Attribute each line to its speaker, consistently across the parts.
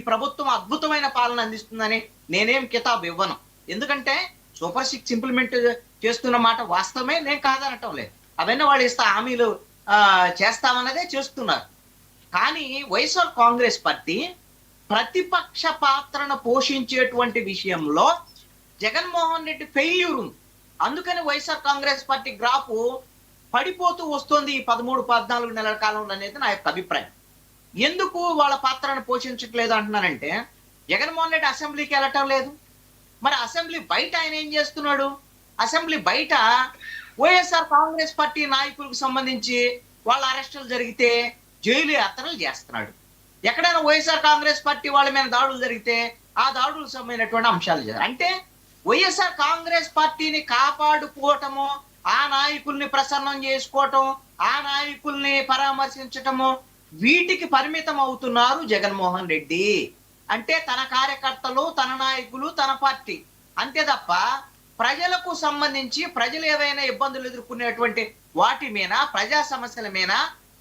Speaker 1: ప్రభుత్వం అద్భుతమైన పాలన అందిస్తుందని నేనేం కితాబు ఇవ్వను. ఎందుకంటే సూపర్ 6 ఇంప్లిమెంట్ చేస్తున్న మాట వాస్తవమే, నేను కాదనటం లేదు. అవన్నీ వాళ్ళు హామీలు చేస్తామన్నదే చేస్తున్నారు. కానీ వైఎస్ఆర్ కాంగ్రెస్ పార్టీ ప్రతిపక్ష పాత్రను పోషించేటువంటి విషయంలో జగన్మోహన్ రెడ్డి ఫెయిల్యూర్ ఉంది. అందుకని వైఎస్ఆర్ కాంగ్రెస్ పార్టీ గ్రాఫ్ పడిపోతూ వస్తుంది ఈ 13-14 నెలల కాలంలో అనేది నా యొక్క అభిప్రాయం. ఎందుకు వాళ్ళ పాత్రను పోషించట్లేదు అంటున్నానంటే, జగన్మోహన్ రెడ్డి అసెంబ్లీకి వెళ్ళటం లేదు. మరి అసెంబ్లీ బయట ఆయన ఏం చేస్తున్నాడు? అసెంబ్లీ బయట వైఎస్ఆర్ కాంగ్రెస్ పార్టీ నాయకులకు సంబంధించి వాళ్ళ అరెస్టులు జరిగితే జైలు యాత్రలు చేస్తున్నాడు. ఎక్కడైనా వైఎస్ఆర్ కాంగ్రెస్ పార్టీ వాళ్ళ మీద దాడులు జరిగితే ఆ దాడులకు సంబంధించినటువంటి అంశాలు చేయాలి. అంటే వైఎస్ఆర్ కాంగ్రెస్ పార్టీని కాపాడుకోవటము, ఆ నాయకుల్ని ప్రసన్నం చేసుకోవటం, ఆ నాయకుల్ని పరామర్శించటము, వీటికి పరిమితం అవుతున్నారు జగన్మోహన్ రెడ్డి. అంటే తన కార్యకర్తలు, తన నాయకులు, తన పార్టీ, అంతే తప్ప ప్రజలకు సంబంధించి ప్రజలు ఏవైనా ఇబ్బందులు ఎదుర్కొనేటువంటి వాటి మీద, ప్రజా సమస్యల మీద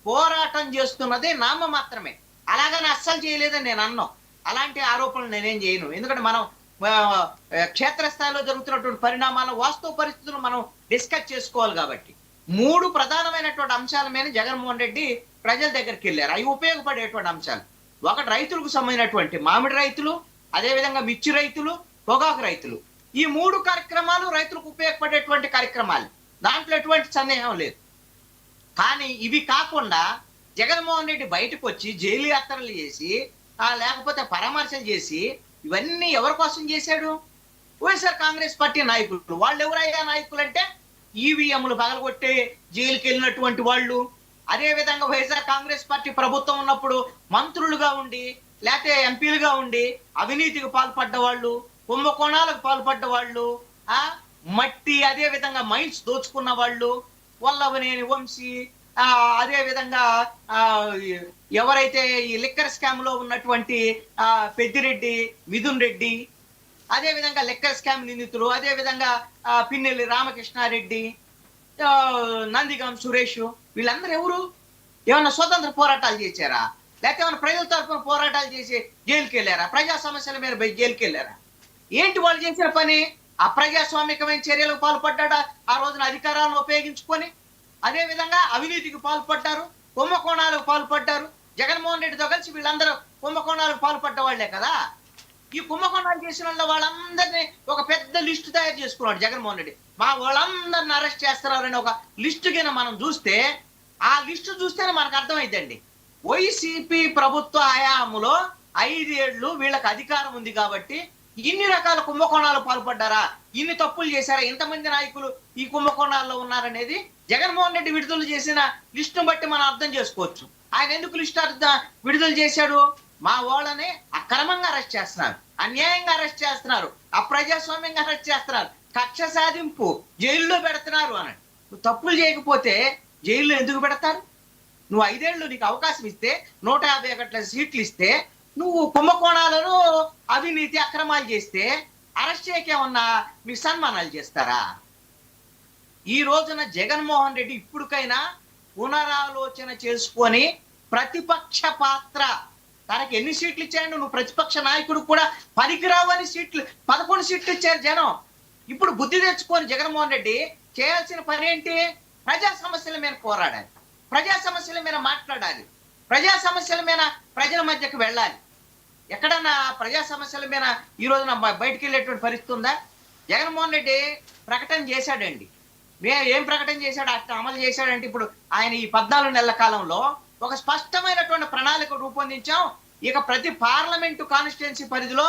Speaker 1: పోరాటం చేస్తున్నది నామ మాత్రమే. అలాగని అస్సలు చేయలేదని నేను అన్నాను. అలాంటి ఆరోపణలు నేనేం చేయను. ఎందుకంటే మనం క్షేత్రస్థాయిలో జరుగుతున్నటువంటి పరిణామాల వాస్తవ పరిస్థితులు మనం డిస్కస్ చేసుకోవాలి. కాబట్టి 3 ప్రధానమైనటువంటి అంశాల మీద జగన్మోహన్ రెడ్డి ప్రజల దగ్గరికి వెళ్ళారు. అవి ఉపయోగపడేటువంటి అంశాలు. ఒకటి, రైతులకు సంబంధించినటువంటి మామిడి రైతులు, అదేవిధంగా మిర్చి రైతులు, పొగాకు రైతులు. ఈ 3 కార్యక్రమాలు రైతులకు ఉపయోగపడేటువంటి కార్యక్రమాలు, దాంట్లో ఎటువంటి సందేహం లేదు. కానీ ఇవి కాకుండా జగన్మోహన్ రెడ్డి బయటకు వచ్చి జైలు యాత్రలు చేసి, లేకపోతే పరామర్శలు చేసి, ఇవన్నీ ఎవరి కోసం చేశాడు? వైఎస్ఆర్ కాంగ్రెస్ పార్టీ నాయకులు. వాళ్ళు ఎవరయ్యా నాయకులు అంటే, ఈవీఎంలు పగలగొట్టే జైలుకి వెళ్ళినటువంటి వాళ్ళు, అదే విధంగా వైఎస్ఆర్ కాంగ్రెస్ పార్టీ ప్రభుత్వం ఉన్నప్పుడు మంత్రులుగా ఉండి, లేకపోతే ఎంపీలుగా ఉండి అవినీతికి పాల్పడ్డ వాళ్ళు, కుంభకోణాలకు పాల్పడ్డ వాళ్ళు, మట్టి అదే విధంగా మైన్స్ దోచుకున్న వాళ్ళు, వల్లభనేని వంశీ, అదే విధంగా ఎవరైతే ఈ లిక్కర్ స్కామ్ లో ఉన్నటువంటి పెద్దిరెడ్డి, మిథున్ రెడ్డి, అదే విధంగా లిక్కర్ స్కామ్ నిందితులు, అదే విధంగా పిన్నెల్లి రామకృష్ణారెడ్డి, నందిగం సురేష్, వీళ్ళందరూ ఎవరు? ఏమన్నా స్వతంత్ర పోరాటాలు చేశారా? లేకపోతే ఏమన్నా ప్రజల తరఫున పోరాటాలు చేసి జైలుకి వెళ్ళారా? ప్రజా సమస్యల మీద జైలుకి వెళ్ళారా? ఏంటి వాళ్ళు చేసిన పని? అప్రజాస్వామికమైన చర్యలకు పాల్పడ్డా ఆ రోజున అధికారాలను ఉపయోగించుకొని, అదే విధంగా అవినీతికి పాల్పడ్డారు, కుంభకోణాలకు పాల్పడ్డారు. జగన్మోహన్ రెడ్డితో కలిసి వీళ్ళందరూ కుంభకోణాలకు పాల్పడ్డ వాళ్లే కదా. ఈ కుంభకోణాలు చేసిన వాళ్ళందరినీ ఒక పెద్ద లిస్టు తయారు చేసుకున్నాడు జగన్మోహన్ రెడ్డి. మా వాళ్ళందరిని అరెస్ట్ చేస్తున్నారని ఒక లిస్టు కింద మనం చూస్తే, ఆ లిస్టు చూస్తేనే మనకు అర్థమైందండి. వైసీపీ ప్రభుత్వ హయాంలో 5 ఏళ్లు వీళ్ళకి అధికారం ఉంది కాబట్టి ఇన్ని రకాల కుంభకోణాలు పాల్పడ్డారా, ఇన్ని తప్పులు చేశారా, ఇంతమంది నాయకులు ఈ కుంభకోణాల్లో ఉన్నారనేది జగన్మోహన్ రెడ్డి విడుదల చేసిన లిస్టును బట్టి మనం అర్థం చేసుకోవచ్చు. ఆయన ఎందుకు లిస్టు విడుదల చేశాడు? మా వాళ్ళని అక్రమంగా అరెస్ట్ చేస్తున్నారు, అన్యాయంగా అరెస్ట్ చేస్తున్నారు, అప్రజాస్వామ్యంగా అరెస్ట్ చేస్తున్నారు, కక్ష సాధింపు, జైల్లో పెడుతున్నారు అని. నువ్వు తప్పులు చేయకపోతే జైల్లో ఎందుకు పెడతారు? నువ్వు 5 ఏళ్ళు నీకు అవకాశం ఇస్తే, 151 సీట్లు ఇస్తే, నువ్వు కుంభకోణాలను, అవినీతి, అక్రమాలు చేస్తే అరెస్ట్ చేయకేమన్నా మీకు సన్మానాలు చేస్తారా? ఈ రోజున జగన్మోహన్ రెడ్డి ఇప్పటికైనా పునరాలోచన చేసుకొని ప్రతిపక్ష పాత్ర, తనకి ఎన్ని సీట్లు ఇచ్చాడు? నువ్వు ప్రతిపక్ష నాయకుడు కూడా పనికిరావని సీట్లు 11 సీట్లు ఇచ్చారు జనం. ఇప్పుడు బుద్ధి తెచ్చుకొని జగన్మోహన్ రెడ్డి చేయాల్సిన పని ఏంటి? ప్రజా సమస్యల మీద పోరాడాలి, ప్రజా సమస్యల మీద మాట్లాడాలి, ప్రజా సమస్యల మీద ప్రజల మధ్యకు వెళ్ళాలి. ఎక్కడన్నా ప్రజా సమస్యల మీద ఈ రోజున బయటికి వెళ్ళేటువంటి పరిస్థితి ఉందా? జగన్మోహన్ రెడ్డి ప్రకటన చేశాడండి. ఏం ప్రకటన చేశాడు? అట్లా అమలు చేశాడంటే, ఇప్పుడు ఆయన ఈ 14 నెలల కాలంలో ఒక స్పష్టమైనటువంటి ప్రణాళిక రూపొందించాం. ఇక ప్రతి పార్లమెంటు కాన్స్టిట్యున్సీ పరిధిలో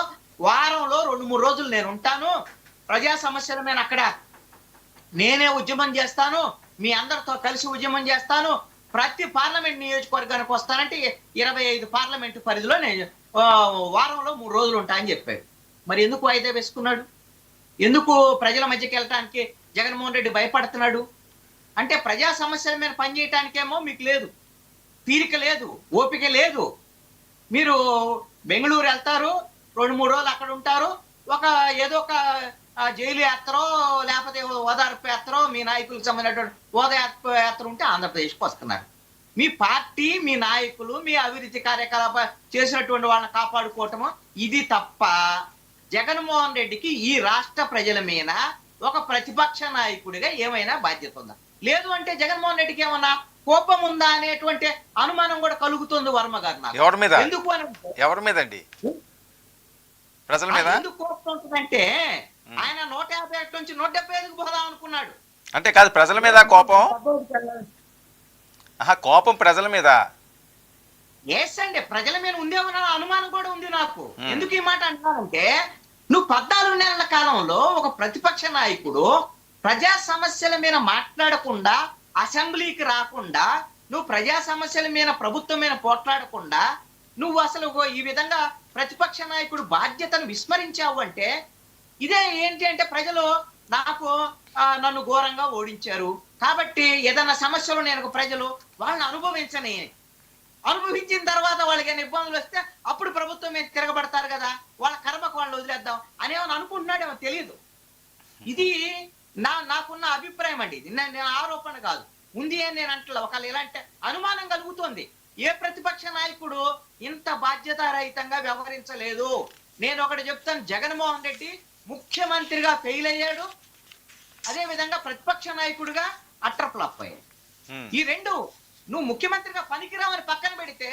Speaker 1: వారంలో 2-3 రోజులు నేను ఉంటాను, ప్రజా సమస్యల మీద అక్కడ నేనే ఉద్యమం చేస్తాను, మీ అందరితో కలిసి ఉద్యమం చేస్తాను, ప్రతి పార్లమెంట్ నియోజకవర్గానికి వస్తానంటే 25 పార్లమెంటు పరిధిలో నేను వారంలో 3 రోజులు ఉంటాయని చెప్పాడు. మరి ఎందుకు వాయిదా వేసుకున్నాడు? ఎందుకు ప్రజల మధ్యకి వెళ్ళటానికి జగన్మోహన్ రెడ్డి భయపడుతున్నాడు? అంటే ప్రజా సమస్యల మీద పనిచేయటానికేమో మీకు లేదు, తీరిక లేదు, ఓపిక లేదు. మీరు బెంగళూరు వెళ్తారు, 2-3 రోజులు అక్కడ ఉంటారు, ఏదో ఒక జైలు యాత్రో లేకపోతే ఓదార్పు యాత్రో, మీ నాయకులకు సంబంధించినటువంటి ఓదార్పు యాత్ర ఉంటే ఆంధ్రప్రదేశ్కి వస్తున్నారు. మీ పార్టీ, మీ నాయకులు, మీ అభివృద్ధి కార్యకలాప చేసినటువంటి వాళ్ళని కాపాడుకోవటము ఇది తప్ప జగన్మోహన్ రెడ్డికి ఈ రాష్ట్ర ప్రజల మీద ఒక ప్రతిపక్ష నాయకుడిగా ఏమైనా బాధ్యత ఉందా? లేదు అంటే జగన్మోహన్ రెడ్డికి ఏమన్నా కోపం ఉందా అనేటువంటి అనుమానం కూడా కలుగుతుంది వర్మ గారు నాకు.
Speaker 2: ఎవరి మీద?
Speaker 1: ఎందుకు అని
Speaker 2: ఎవరి మీద అండి? ప్రజల మీద
Speaker 1: ఎందుకు కోపం ఉంటుందంటే ఆయన 151 నుంచి 175కి పోదాం అనుకున్నాడు.
Speaker 2: అంటే కాదు, ప్రజల మీద కోపం. కోపం ప్రజల మీద.
Speaker 1: ఎస్ అండి, ప్రజల మీద ఉందేమన్న అనుమానం కూడా ఉంది నాకు. ఎందుకు ఈ మాట అంటున్నానంటే నువ్వు 14 నెలల కాలంలో ఒక ప్రతిపక్ష నాయకుడు ప్రజా సమస్యల మీద మాట్లాడకుండా, అసెంబ్లీకి రాకుండా, నువ్వు ప్రజా సమస్యల మీద ప్రభుత్వం మీద పోట్లాడకుండా నువ్వు అసలు ఈ విధంగా ప్రతిపక్ష నాయకుడు బాధ్యతను విస్మరించావు అంటే ఇదే ఏంటి అంటే ప్రజలు నన్ను ఘోరంగా ఓడించారు కాబట్టి ఏదైనా సమస్యలు నేను ప్రజలు వాళ్ళని అనుభవించిన తర్వాత వాళ్ళకి ఏమైనా ఇబ్బందులు వస్తే అప్పుడు ప్రభుత్వం మీద తిరగబడతారు కదా, వాళ్ళ కర్మకు వాళ్ళు వదిలేద్దాం అనేమని అనుకుంటున్నాడేమో తెలియదు. ఇది నాకున్న అభిప్రాయం అండి. ఇది నేను ఆరోపణ కాదు, ఉంది అని నేను అంటలే. ఒకవేళ ఇలాంటి అనుమానం కలుగుతోంది. ఏ ప్రతిపక్ష నాయకుడు ఇంత బాధ్యతారహితంగా వ్యవహరించలేదు. నేను ఒకటి చెప్తాను, జగన్మోహన్ రెడ్డి ముఖ్యమంత్రిగా ఫెయిల్ అయ్యాడు, అదే విధంగా ప్రతిపక్ష నాయకుడిగా అట్టర్ ఫ్లాప్ అయ్యాడు. ఈ రెండు నువ్వు ముఖ్యమంత్రిగా పనికిరావని పక్కన పెడితే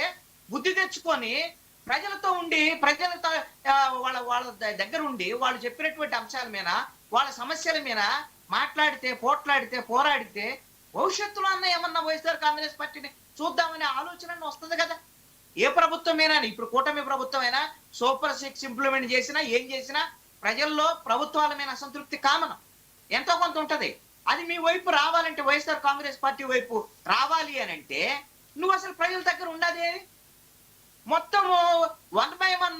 Speaker 1: బుద్ధి తెచ్చుకొని ప్రజలతో ఉండి ప్రజలతో వాళ్ళ దగ్గర ఉండి వాళ్ళు చెప్పినటువంటి అంశాల మీద, వాళ్ళ సమస్యల మీద మాట్లాడితే, పోరాడితే భవిష్యత్తులో అన్న ఏమన్నా వైఎస్ఆర్ కాంగ్రెస్ పార్టీని చూద్దామనే ఆలోచన వస్తుంది కదా. ఏ ప్రభుత్వమైనా, ఇప్పుడు కూటమి ప్రభుత్వమైనా సూపర్ 6 ఇంప్లిమెంట్ చేసినా ఏం చేసినా ప్రజల్లో ప్రభుత్వాల మీద అసంతృప్తి కామనం ఎంతో కొంత ఉంటది. అది మీ వైపు రావాలంటే, వైఎస్ఆర్ కాంగ్రెస్ పార్టీ వైపు రావాలి అని అంటే నువ్వు అసలు ప్రజల దగ్గర ఉండదే. మొత్తం 1 by 1